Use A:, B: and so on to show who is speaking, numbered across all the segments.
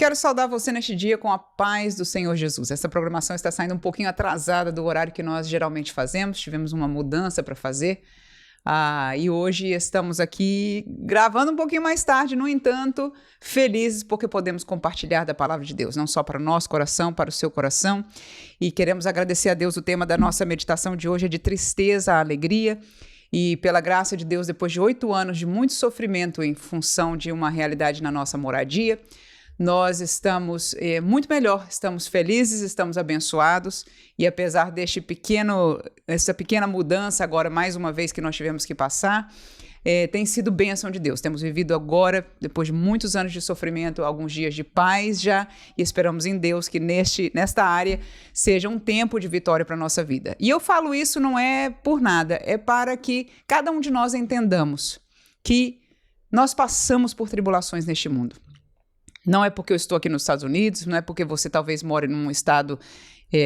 A: Quero saudar você neste dia com a paz do Senhor Jesus. Essa programação está saindo um pouquinho atrasada do horário que nós geralmente fazemos, tivemos uma mudança para fazer e hoje estamos aqui gravando um pouquinho mais tarde, no entanto, felizes porque podemos compartilhar da palavra de Deus, não só para o nosso coração, para o seu coração, e queremos agradecer a Deus. O tema da nossa meditação de hoje é de tristeza à alegria. E pela graça de Deus, depois de 8 anos de muito sofrimento em função de uma realidade na nossa moradia, nós estamos muito melhor, estamos felizes, estamos abençoados, e apesar dessa pequena mudança agora, mais uma vez que nós tivemos que passar, tem sido bênção de Deus. Temos vivido agora, depois de muitos anos de sofrimento, alguns dias de paz já, e esperamos em Deus que nesta área seja um tempo de vitória para a nossa vida. E eu falo isso não é por nada, é para que cada um de nós entendamos que nós passamos por tribulações neste mundo. Não é porque eu estou aqui nos Estados Unidos, não é porque você talvez more num estado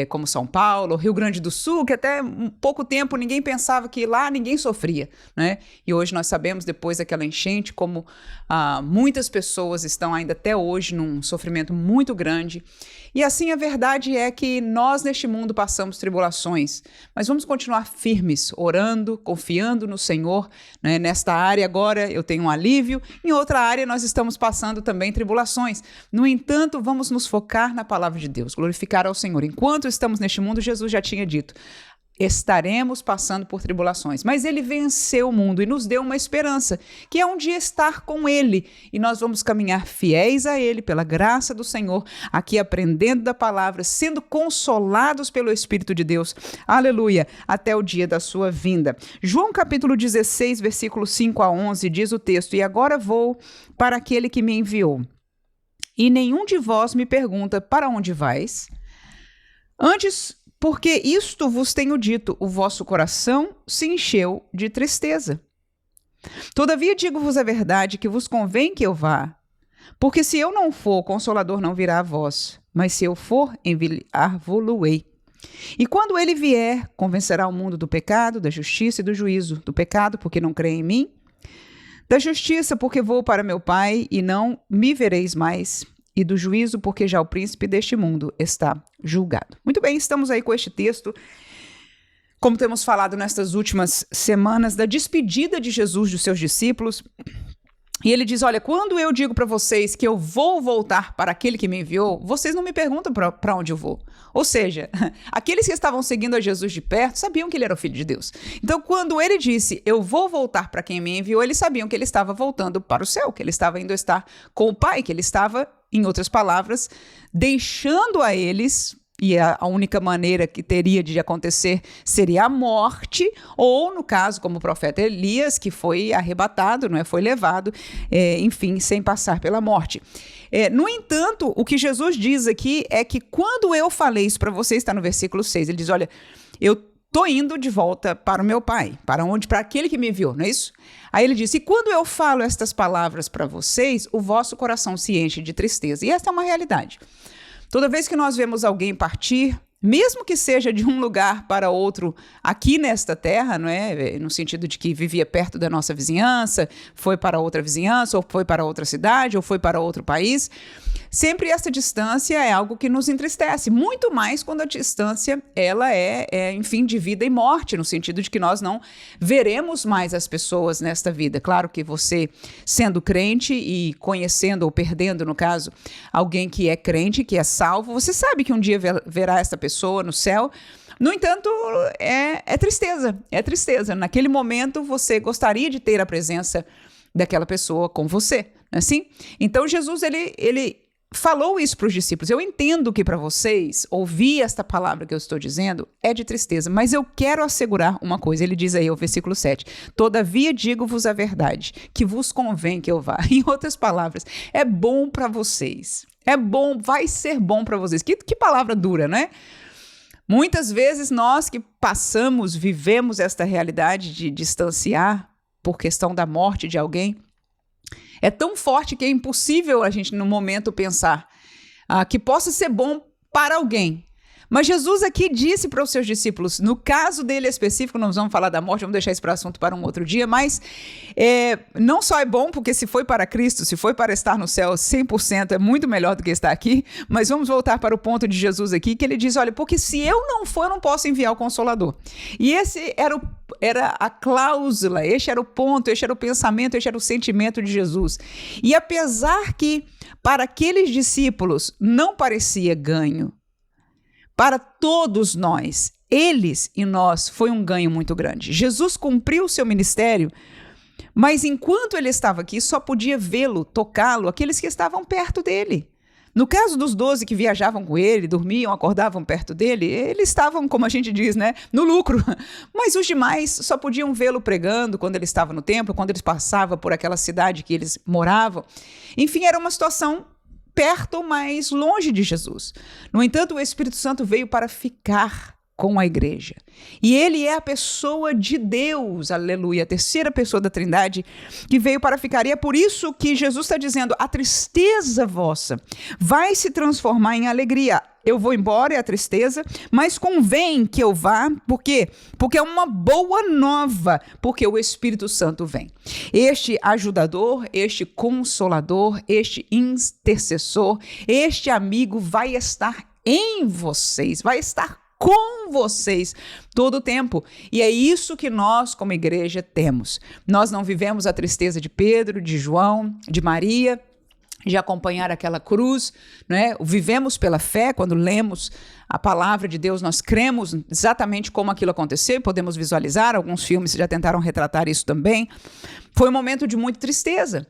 A: como São Paulo, Rio Grande do Sul, que até pouco tempo ninguém pensava que lá ninguém sofria, né? E hoje nós sabemos, depois daquela enchente, como muitas pessoas estão ainda até hoje num sofrimento muito grande. E assim, a verdade é que nós neste mundo passamos tribulações, mas vamos continuar firmes, orando, confiando no Senhor, né? Nesta área agora eu tenho um alívio, em outra área nós estamos passando também tribulações. No entanto, vamos nos focar na palavra de Deus, glorificar ao Senhor. Enquanto estamos neste mundo, Jesus já tinha dito, estaremos passando por tribulações, mas ele venceu o mundo e nos deu uma esperança, que é um dia estar com ele, e nós vamos caminhar fiéis a ele, pela graça do Senhor, aqui aprendendo da palavra, sendo consolados pelo Espírito de Deus, aleluia, até o dia da sua vinda. João capítulo 16, versículo 5 a 11, diz o texto, e agora vou para aquele que me enviou, e nenhum de vós me pergunta, para onde vais? Antes, porque isto vos tenho dito, o vosso coração se encheu de tristeza. Todavia digo-vos a verdade, que vos convém que eu vá. Porque se eu não for, o Consolador não virá a vós, mas se eu for, enviar-vo-lo-ei. E quando ele vier, convencerá o mundo do pecado, da justiça e do juízo. Do pecado, porque não crê em mim. Da justiça, porque vou para meu Pai e não me vereis mais. E do juízo, porque já o príncipe deste mundo está julgado. Muito bem, estamos aí com este texto, como temos falado nestas últimas semanas, da despedida de Jesus dos seus discípulos. E ele diz, olha, quando eu digo para vocês que eu vou voltar para aquele que me enviou, vocês não me perguntam para onde eu vou. Ou seja, aqueles que estavam seguindo a Jesus de perto sabiam que ele era o Filho de Deus. Então, quando ele disse, eu vou voltar para quem me enviou, eles sabiam que ele estava voltando para o céu, que ele estava indo estar com o Pai, que ele estava, em outras palavras, deixando a eles, e a única maneira que teria de acontecer seria a morte, ou no caso, como o profeta Elias, que foi arrebatado, não é? Foi levado, enfim, sem passar pela morte. No entanto, o que Jesus diz aqui é que quando eu falei isso para você, está no versículo 6, ele diz, olha, eu estou indo de volta para o meu Pai, para aquele que me enviou, não é isso? Aí ele disse, e quando eu falo estas palavras para vocês, o vosso coração se enche de tristeza. E essa é uma realidade. Toda vez que nós vemos alguém partir, mesmo que seja de um lugar para outro aqui nesta terra, não é? No sentido de que vivia perto da nossa vizinhança, foi para outra vizinhança, ou foi para outra cidade, ou foi para outro país, sempre essa distância é algo que nos entristece, muito mais quando a distância ela enfim, de vida e morte, no sentido de que nós não veremos mais as pessoas nesta vida. Claro que você, sendo crente e conhecendo ou perdendo, no caso, alguém que é crente, que é salvo, você sabe que um dia verá essa pessoa no céu. No entanto, é tristeza, é tristeza. Naquele momento, você gostaria de ter a presença daquela pessoa com você, não é assim? Então, Jesus, ele falou isso para os discípulos. Eu entendo que para vocês, ouvir esta palavra que eu estou dizendo é de tristeza, mas eu quero assegurar uma coisa. Ele diz aí, o versículo 7, todavia digo-vos a verdade, que vos convém que eu vá. Em outras palavras, é bom para vocês. É bom, vai ser bom para vocês. Que palavra dura, não é? Muitas vezes nós que vivemos esta realidade de distanciar por questão da morte de alguém, é tão forte que é impossível a gente, no momento, pensar que possa ser bom para alguém. Mas Jesus aqui disse para os seus discípulos, no caso dele específico, não vamos falar da morte, vamos deixar esse assunto para um outro dia, mas não só é bom, porque se foi para Cristo, se foi para estar no céu 100%, é muito melhor do que estar aqui, mas vamos voltar para o ponto de Jesus aqui, que ele diz, olha, porque se eu não for, eu não posso enviar o Consolador. E esse era a cláusula, este era o ponto, este era o pensamento, este era o sentimento de Jesus. E apesar que para aqueles discípulos não parecia ganho, para todos nós, eles e nós, foi um ganho muito grande. Jesus cumpriu o seu ministério, mas enquanto ele estava aqui, só podia vê-lo, tocá-lo, aqueles que estavam perto dele. No caso dos 12 que viajavam com ele, dormiam, acordavam perto dele, eles estavam, como a gente diz, né, no lucro. Mas os demais só podiam vê-lo pregando quando ele estava no templo, quando ele passava por aquela cidade que eles moravam. Enfim, era uma situação perto, mas longe de Jesus. No entanto, o Espírito Santo veio para ficar com a igreja. E ele é a pessoa de Deus, aleluia, a terceira pessoa da Trindade que veio para ficar. E é por isso que Jesus está dizendo, a tristeza vossa vai se transformar em alegria. Eu vou embora, é a tristeza, mas convém que eu vá, por quê? Porque é uma boa nova, porque o Espírito Santo vem. Este ajudador, este consolador, este intercessor, este amigo vai estar em vocês, vai estar com vocês todo o tempo. E é isso que nós, como igreja, temos. Nós não vivemos a tristeza de Pedro, de João, de Maria, de acompanhar aquela cruz, né? Vivemos pela fé, quando lemos a palavra de Deus, nós cremos exatamente como aquilo aconteceu, podemos visualizar, alguns filmes já tentaram retratar isso também. Foi um momento de muita tristeza,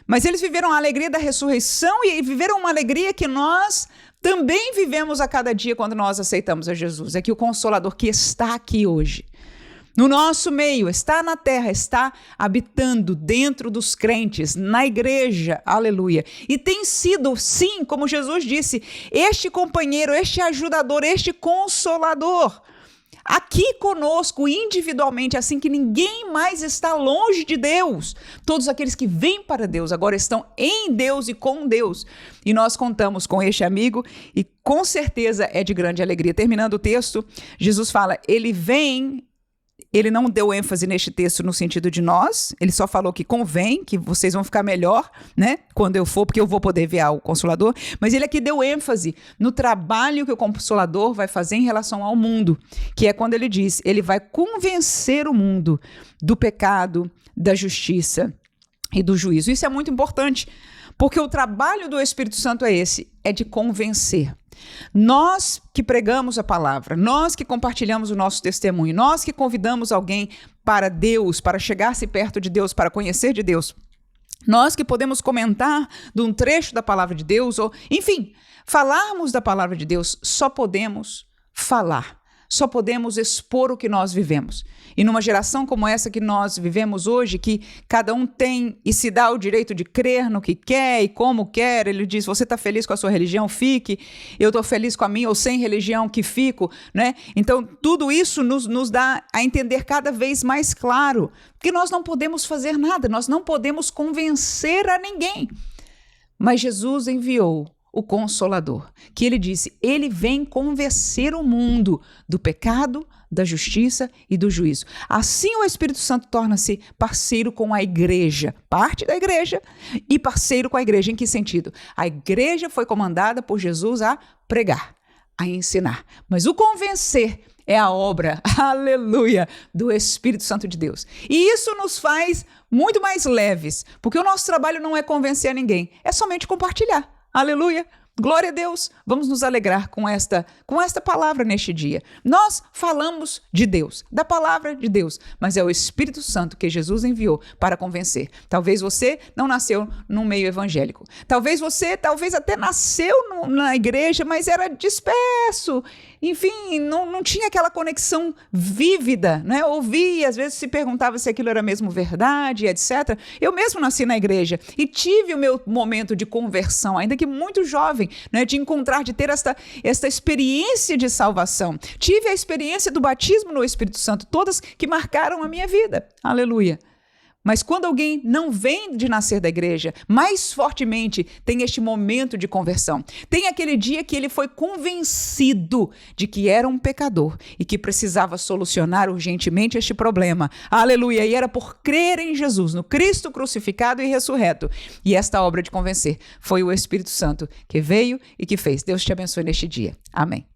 A: mas eles viveram a alegria da ressurreição e viveram uma alegria que nós também vivemos a cada dia quando nós aceitamos a Jesus. É que o Consolador que está aqui hoje, no nosso meio, está na terra, está habitando dentro dos crentes, na igreja, aleluia. E tem sido, sim, como Jesus disse, este companheiro, este ajudador, este consolador, aqui conosco, individualmente, assim que ninguém mais está longe de Deus. Todos aqueles que vêm para Deus agora estão em Deus e com Deus. E nós contamos com este amigo e com certeza é de grande alegria. Terminando o texto, Jesus fala, ele vem. Ele não deu ênfase neste texto no sentido de nós, ele só falou que convém, que vocês vão ficar melhor, né, quando eu for, porque eu vou poder enviar o Consolador, mas ele aqui deu ênfase no trabalho que o Consolador vai fazer em relação ao mundo, que é quando ele diz, ele vai convencer o mundo do pecado, da justiça e do juízo. Isso é muito importante, porque o trabalho do Espírito Santo é esse, é de convencer. Nós que pregamos a palavra, nós que compartilhamos o nosso testemunho, nós que convidamos alguém para Deus, para chegar-se perto de Deus, para conhecer de Deus, nós que podemos comentar de um trecho da palavra de Deus, ou, enfim, falarmos da palavra de Deus, só podemos falar. Só podemos expor o que nós vivemos. E numa geração como essa que nós vivemos hoje, que cada um tem e se dá o direito de crer no que quer e como quer, ele diz, você está feliz com a sua religião? Fique. Eu estou feliz com a minha ou sem religião que fico, né? Então, tudo isso nos dá a entender cada vez mais claro que nós não podemos fazer nada, nós não podemos convencer a ninguém. Mas Jesus enviou o Consolador, que ele disse, ele vem convencer o mundo do pecado, da justiça e do juízo. Assim o Espírito Santo torna-se parceiro com a igreja, parte da igreja e parceiro com a igreja. Em que sentido? A igreja foi comandada por Jesus a pregar, a ensinar, mas o convencer é a obra, aleluia, do Espírito Santo de Deus. E isso nos faz muito mais leves, porque o nosso trabalho não é convencer a ninguém, é somente compartilhar. Aleluia, glória a Deus, vamos nos alegrar com esta palavra neste dia. Nós falamos de Deus, da palavra de Deus, mas é o Espírito Santo que Jesus enviou para convencer. Talvez você não nasceu num meio evangélico, talvez até nasceu na igreja, mas era disperso, enfim, não tinha aquela conexão vívida, né? Ouvia, às vezes se perguntava se aquilo era mesmo verdade, etc. Eu mesmo nasci na igreja e tive o meu momento de conversão, ainda que muito jovem, né? De encontrar, de ter esta experiência de salvação. Tive a experiência do batismo no Espírito Santo, todas que marcaram a minha vida. Aleluia. Mas quando alguém não vem de nascer da igreja, mais fortemente tem este momento de conversão. Tem aquele dia que ele foi convencido de que era um pecador e que precisava solucionar urgentemente este problema. Aleluia! E era por crer em Jesus, no Cristo crucificado e ressurreto. E esta obra de convencer foi o Espírito Santo que veio e que fez. Deus te abençoe neste dia. Amém.